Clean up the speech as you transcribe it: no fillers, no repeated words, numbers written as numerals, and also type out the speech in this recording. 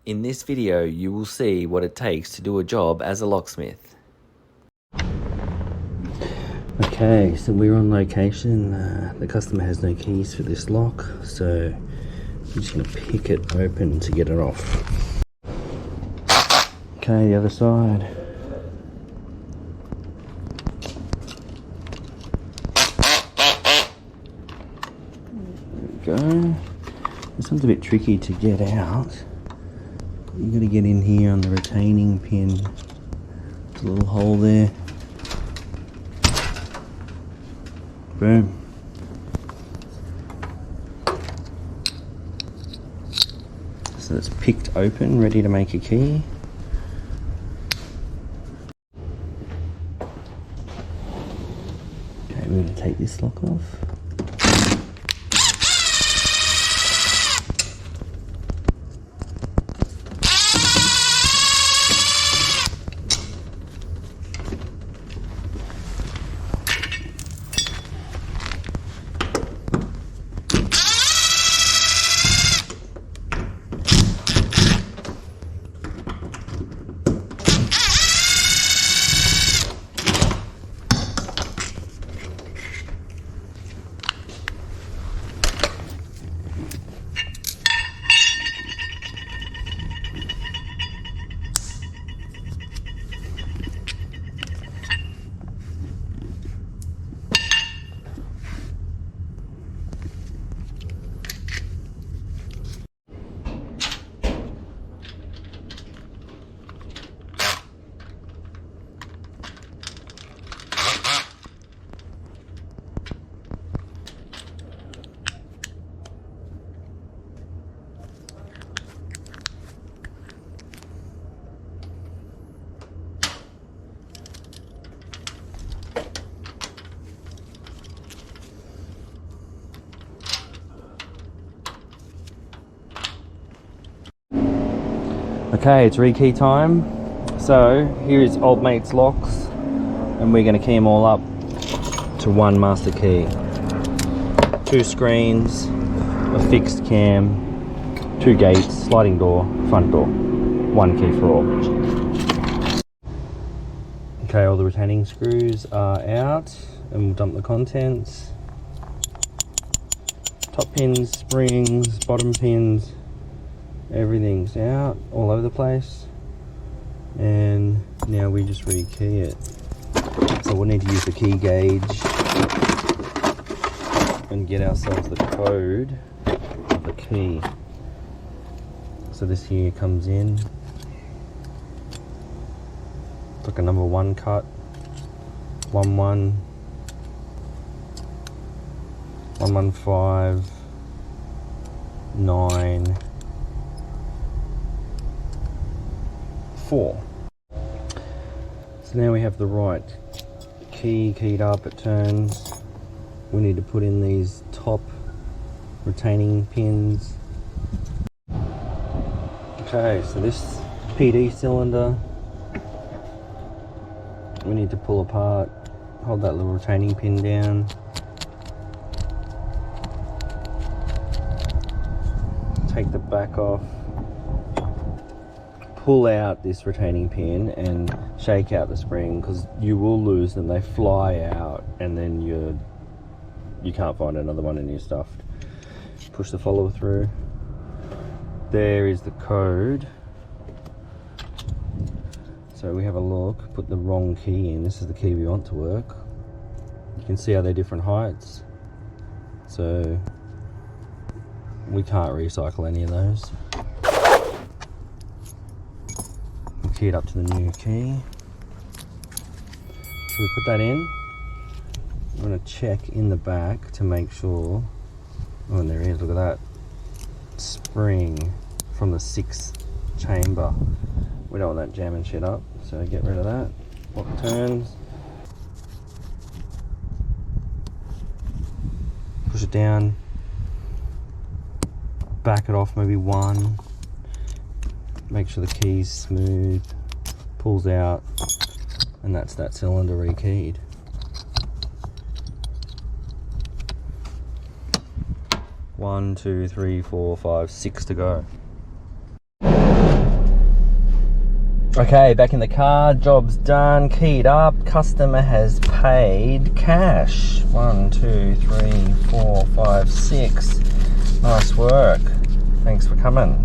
In this video, you will see what it takes to do a job as a locksmith. Okay, so we're on location. The customer has no keys for this lock, so I'm just going to pick it open to get it off. Okay, the other side. There we go. This one's a bit tricky to get out. You got to get in here on the retaining pin. There's a little hole there. Boom. So it's picked open, ready to make a key. Okay, we're going to take this lock off. Okay, it's rekey time. So here is old mate's locks, and we're going to key them all up to one master key. 2 screens, a fixed cam, 2 gates, sliding door, front door. 1 key for all. Okay, all the retaining screws are out, and we'll dump the contents. Top pins, springs, bottom pins. Everything's out all over the place, and now we just rekey it. So we'll need to use the key gauge and get ourselves the code of the key. So this here comes in. It's like a number 1 cut, 1 1 115 9 4. So now we have the right key keyed up, it turns. We need to put in these top retaining pins. Okay, so this PD cylinder we need to pull apart, hold that little retaining pin down. Take the back off. Pull out this retaining pin and shake out the spring, because you will lose them. They fly out, and then you can't find another one in your stuff. Push the follower through. There is the code. So we have a look, put the wrong key in. This is the key we want to work. You can see how they're different heights. So we can't recycle any of those. Key it up to the new key. So we put that in. I'm going to check in the back to make sure. Oh, and there it is, look at that spring from the 6th chamber. We don't want that jamming shit up, so get rid of that. Lock turns. Push it down. Back it off maybe 1. Make sure the key's smooth, pulls out, and that's that cylinder rekeyed. 1, 2, 3, 4, 5, 6 to go. Okay, back in the car, job's done, keyed up, customer has paid cash. 1, 2, 3, 4, 5, 6. Nice work. Thanks for coming.